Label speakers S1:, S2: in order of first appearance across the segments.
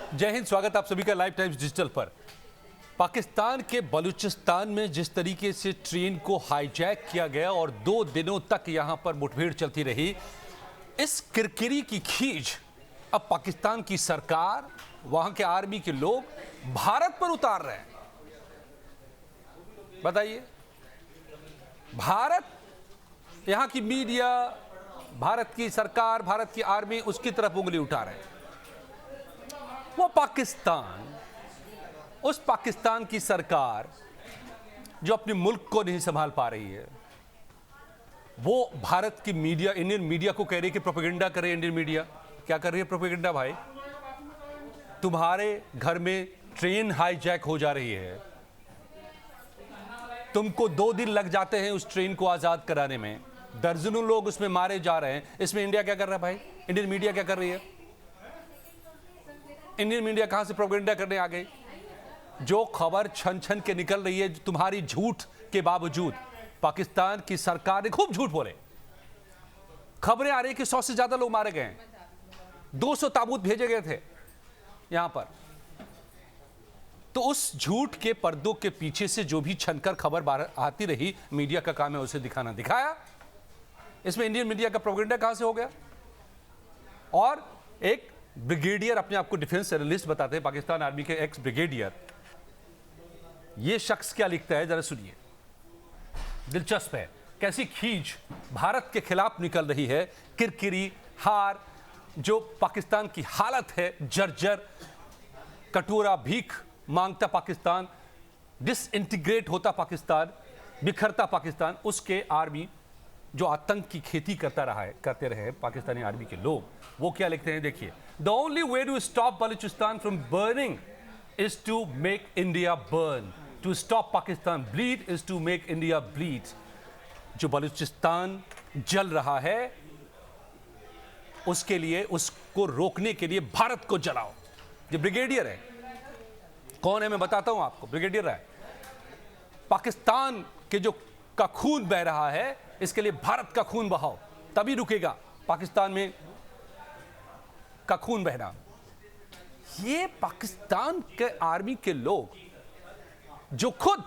S1: जय हिंद, स्वागत आप सभी का लाइव टाइम्स डिजिटल पर। पाकिस्तान के बलूचिस्तान में जिस तरीके से ट्रेन को हाईजैक किया गया और 2 दिनों तक यहां पर मुठभेड़ चलती रही, इस किरकिरी की खींच अब पाकिस्तान की सरकार, वहां के आर्मी के लोग भारत पर उतार रहे हैं। बताइए, भारत, यहां की मीडिया, भारत की सरकार, भारत की आर्मी उसकी तरफ उंगली उठा रहे हैं। वो पाकिस्तान, उस पाकिस्तान की सरकार जो अपने मुल्क को नहीं संभाल पा रही है, वो भारत की मीडिया, इंडियन मीडिया को कह रही है कि प्रोपेगेंडा करे। इंडियन मीडिया क्या कर रही है? प्रोपेगेंडा। भाई, तुम्हारे घर में ट्रेन हाईजैक हो जा रही है, तुमको 2 दिन लग जाते हैं उस ट्रेन को आजाद कराने में, दर्जनों लोग उसमें मारे जा रहे हैं। इसमें इंडिया क्या कर रहा है? भाई, इंडियन मीडिया क्या कर रही है? इंडियन मीडिया कहां से प्रोपेगेंडा करने आ गई? जो खबर छन छन के निकल रही है, तुम्हारी झूठ के बावजूद पाकिस्तान की सरकार ने खूब झूठ बोले। खबरें आ रही कि 100 से ज्यादा लोग मारे गए हैं, 200 ताबूत भेजे गए थे यहां पर। तो उस झूठ के पर्दों के पीछे से जो भी छनकर खबर बाहर आती रही, मीडिया का काम है उसे दिखाना, दिखाया। इसमें इंडियन मीडिया का प्रोपेगेंडा कहां से हो गया? और एक ब्रिगेडियर, अपने आप को डिफेंस एनालिस्ट बताते हैं, पाकिस्तान आर्मी के एक्स ब्रिगेडियर, ये शख्स क्या लिखता है जरा सुनिए। दिलचस्प है कैसी खींच भारत के खिलाफ निकल रही है। किरकिरी, हार, जो पाकिस्तान की हालत है जर्जर, कटोरा भीख मांगता पाकिस्तान, डिसइंटीग्रेट होता पाकिस्तान, बिखरता पाकिस्तान, उसके आर्मी जो आतंक की खेती करते रहे पाकिस्तानी आर्मी के लोग, वो क्या लिखते हैं देखिए। The only way to stop Balochistan from burning is to make India burn, to stop Pakistan bleed is to make India bleed. जो बलूचिस्तान जल रहा है, उसके लिए, उसको रोकने के लिए भारत को जलाओ। ये ब्रिगेडियर है। कौन है मैं बताता हूं आपको। ब्रिगेडियर है। पाकिस्तान के जो का खून बह रहा है, इसके लिए भारत का खून बहाओ, तभी रुकेगा पाकिस्तान में का खून बहना। ये पाकिस्तान के आर्मी के लोग जो खुद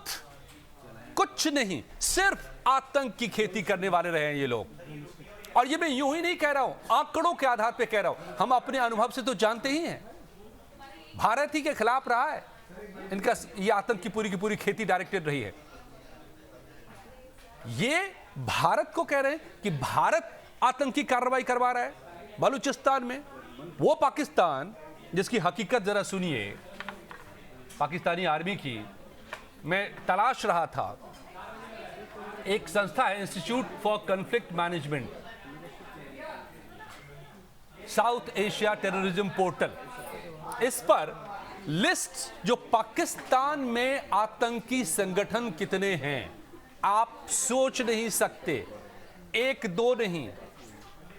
S1: कुछ नहीं, सिर्फ आतंक की खेती करने वाले रहे हैं ये लोग। और ये मैं यूं ही नहीं कह रहा हूं, आंकड़ों के आधार पे कह रहा हूं। हम अपने अनुभव से तो जानते ही हैं, भारत ही के खिलाफ रहा है इनका, ये आतंक की पूरी खेती डायरेक्टेड रही है। ये भारत को कह रहे हैं कि भारत आतंकी कार्रवाई करवा रहा है बलूचिस्तान में। वो पाकिस्तान जिसकी हकीकत जरा सुनिए, पाकिस्तानी आर्मी की। मैं तलाश रहा था, एक संस्था है institute for conflict management, south Asia terrorism portal. इस पर लिस्ट जो पाकिस्तान में आतंकी संगठन कितने हैं आप सोच नहीं सकते। 1-2 नहीं,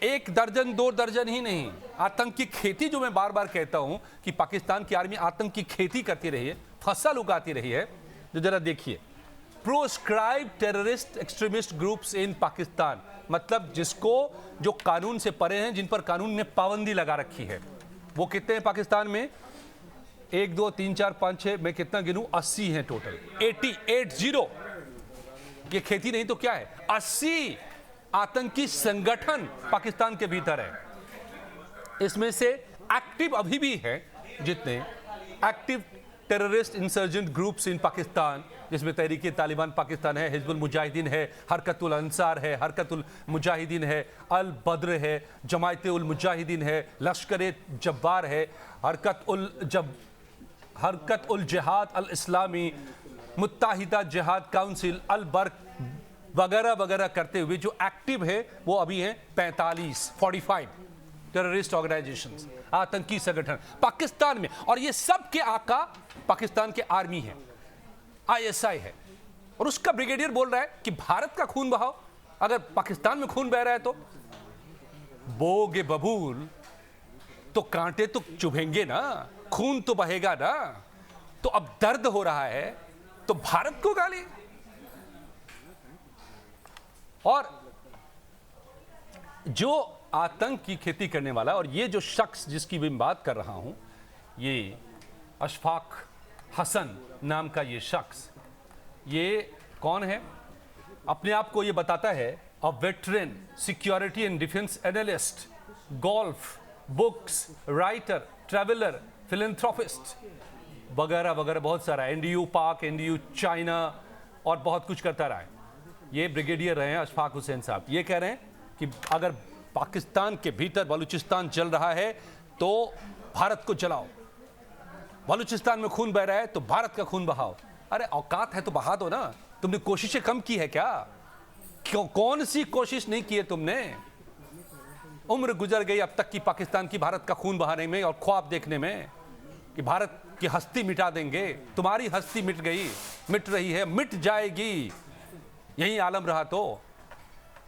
S1: 1 दर्जन 2 दर्जन ही नहीं। आतंक की खेती, जो मैं बार बार कहता हूं कि पाकिस्तान की आर्मी आतंक की खेती करती रही है, फसल उगाती रही है। जो जरा देखिए, proscribe terrorist extremist groups in Pakistan, मतलब जिसको, जो कानून से परे हैं, जिन पर कानून ने पाबंदी लगा रखी है, वो कितने हैं पाकिस्तान में? 1 2 3 4 5 6, मैं कितना गिनूं? 80 हैं टोटल। 80। ये खेती नहीं तो क्या है? 80 आतंकी संगठन पाकिस्तान के भीतर है। इसमें से एक्टिव अभी भी है जितने active terrorist insurgent groups in Pakistan, जिसमें तहरीक तालिबान पाकिस्तान है, हिजबुल मुजाहिदीन है, हरकतुल अंसार है, हरकतुल मुजाहिदीन है, अल बद्र है, जमायत उल मुजाहिदीन है, लश्कर जब्बार है, हरकत उल जिहाद अल इस्लामी, मुत्ताहिदा जिहाद काउंसिल, अल बर्क वगैरह वगैरह करते हुए जो एक्टिव है वो अभी हैं 45 टेररिस्ट ऑर्गेनाइजेशंस, आतंकी संगठन पाकिस्तान में। और ये सब के आका पाकिस्तान के आर्मी है, ISI है। और उसका ब्रिगेडियर बोल रहा है कि भारत का खून बहाओ। अगर पाकिस्तान में खून बह रहा है तो बोगे बबूल, तो कांटे तो चुभेंगे ना, खून तो बहेगा ना। तो अब दर्द हो रहा है तो भारत को गाली। और जो आतंक की खेती करने वाला, और ये जो शख्स जिसकी मैं बात कर रहा हूं, ये अशफाक हसन नाम का ये शख्स, ये कौन है? अपने आप को ये बताता है a veteran security and defence analyst, golf, books writer, traveller, philanthropist वगैरह वगैरह बहुत सारा, एनडीयू पाक, एनडीयू चाइना और बहुत कुछ करता रहा है। ये ब्रिगेडियर रहे हैं अशफाक हुसैन साहब। ये कह रहे हैं कि अगर पाकिस्तान के भीतर बलूचिस्तान जल रहा है तो भारत को जलाओ, बलूचिस्तान में खून बह रहा है तो भारत का खून बहाओ। अरे औकात है तो बहा दो ना, तुमने कोशिशें कम की है क्या? कौन सी कोशिश नहीं की है तुमने? उम्र गुजर गई अब तक की पाकिस्तान की भारत का खून बहाने में और ख्वाब देखने में कि भारत की हस्ती मिटा देंगे। तुम्हारी हस्ती मिट गई, मिट रही है, मिट जाएगी। यही आलम रहा तो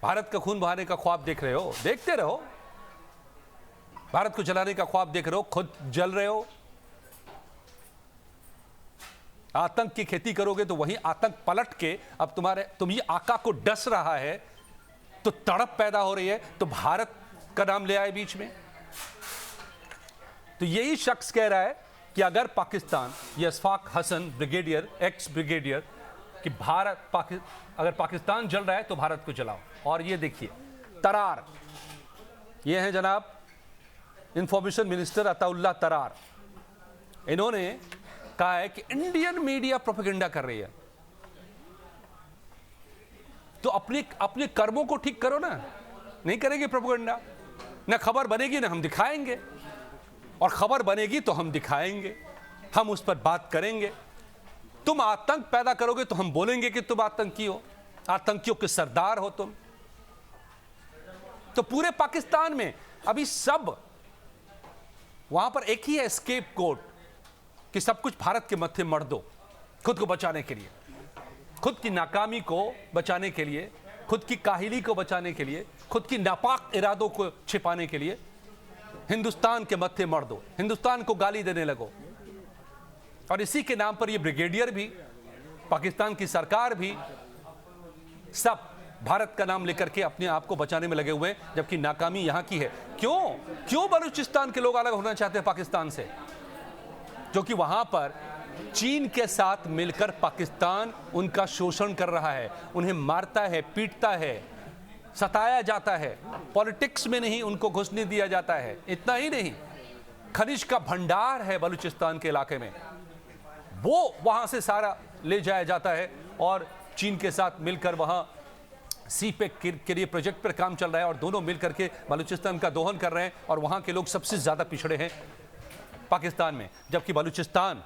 S1: भारत का खून बहाने का ख्वाब देख रहे हो, देखते रहो। भारत को जलाने का ख्वाब देख रहे हो, खुद जल रहे हो। आतंक की खेती करोगे तो वही आतंक पलट के अब तुम्हारे आका को डस रहा है तो तड़प पैदा हो रही है, तो भारत का नाम ले आए बीच में। तो यही शख्स कह रहा है कि अगर पाकिस्तान, ये Ashfaq Hasan brigadier, ex brigadier, कि अगर पाकिस्तान जल रहा है तो भारत को जलाओ। और ये देखिए तरार, ये है जनाब इंफॉर्मेशन मिनिस्टर अताउल्लाह तरार। इन्होंने कहा है कि इंडियन मीडिया प्रोपेगेंडा कर रही है, तो अपने कर्मों को ठीक करो ना। नहीं करेंगे प्रोपेगेंडा, ना खबर बनेगी ना हम दिखाएंगे, और खबर बनेगी तो हम दिखाएंगे, हम उस पर बात करेंगे। तुम आतंक पैदा करोगे तो हम बोलेंगे कि तुम आतंकी हो, आतंकियों के सरदार हो तुम। तो पूरे पाकिस्तान में अभी सब वहां पर एक ही है एस्केप कोड कि सब कुछ भारत के मत्थे मढ़ दो, खुद को बचाने के लिए, खुद की नाकामी को बचाने के लिए, खुद की काहिली को बचाने के लिए, खुद की नापाक इरादों को छिपाने के लिए हिंदुस्तान के मत्थे मढ़ दो, हिंदुस्तान को गाली देने लगो। और इसी के नाम पर ये ब्रिगेडियर भी, पाकिस्तान की सरकार भी, सब भारत का नाम लेकर के अपने आप को बचाने में लगे हुए हैं, जबकि नाकामी यहां की है। क्यों बलूचिस्तान के लोग अलग होना चाहते हैं पाकिस्तान से? जो कि वहां पर चीन के साथ मिलकर पाकिस्तान उनका शोषण कर रहा है, उन्हें मारता है, पीटता है, सताया जाता है, पॉलिटिक्स में नहीं उनको घुसने दिया जाता है। इतना ही नहीं, खनिज का भंडार है बलूचिस्तान के इलाके में, वो वहां से सारा ले जाया जाता है और चीन के साथ मिलकर वहां सीपेक के लिए प्रोजेक्ट पर काम चल रहा है और दोनों मिलकर के बलूचिस्तान का दोहन कर रहे हैं। और वहां के लोग सबसे ज्यादा पिछड़े हैं पाकिस्तान में, जबकि बलूचिस्तान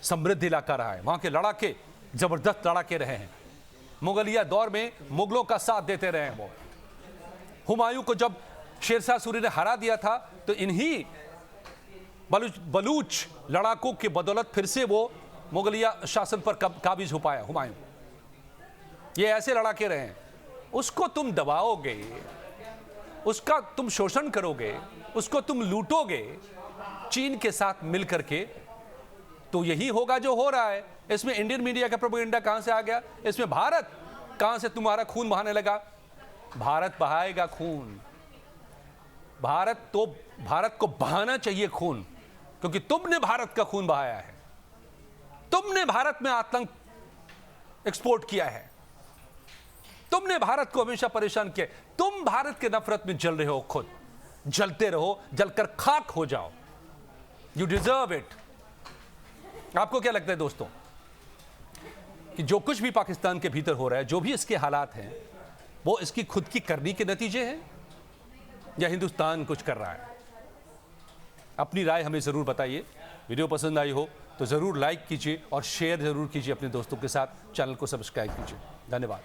S1: समृद्ध इलाका रहा है, वहां के लड़ाके जबरदस्त लड़ाके रहे हैं। मुगलिया दौर में मुगलों का साथ देते रहे हैं। वो हुमायूं को जब शेरशाह सूरी ने हरा दिया था तो इन्हीं बलूच लड़ाकों के बदौलत फिर से वो मुगलिया शासन पर काबिज हो पाया हुमायूं। ये ऐसे लड़ाके रहे हैं। उसको तुम दबाओगे, उसका तुम शोषण करोगे, उसको तुम लूटोगे चीन के साथ मिलकर के, तो यही होगा जो हो रहा है। इसमें इंडियन मीडिया का प्रोपेगेंडा कहां से आ गया? इसमें भारत कहां से तुम्हारा खून बहाने लगा? भारत बहाएगा खून। भारत को बहाना चाहिए खून, क्योंकि तुमने भारत का खून बहाया है। तुमने भारत में आतंक एक्सपोर्ट किया है, तुमने भारत को हमेशा परेशान किया। तुम भारत के नफरत में जल रहे हो, खुद जलते रहो, जलकर खाक हो जाओ। You deserve it. आपको क्या लगता है दोस्तों कि जो कुछ भी पाकिस्तान के भीतर हो रहा है, जो भी इसके हालात हैं, वो इसकी खुद की करनी के नतीजे हैं या हिंदुस्तान कुछ कर रहा है? अपनी राय हमें ज़रूर बताइए। वीडियो पसंद आई हो तो ज़रूर लाइक कीजिए और शेयर ज़रूर कीजिए अपने दोस्तों के साथ। चैनल को सब्सक्राइब कीजिए। धन्यवाद।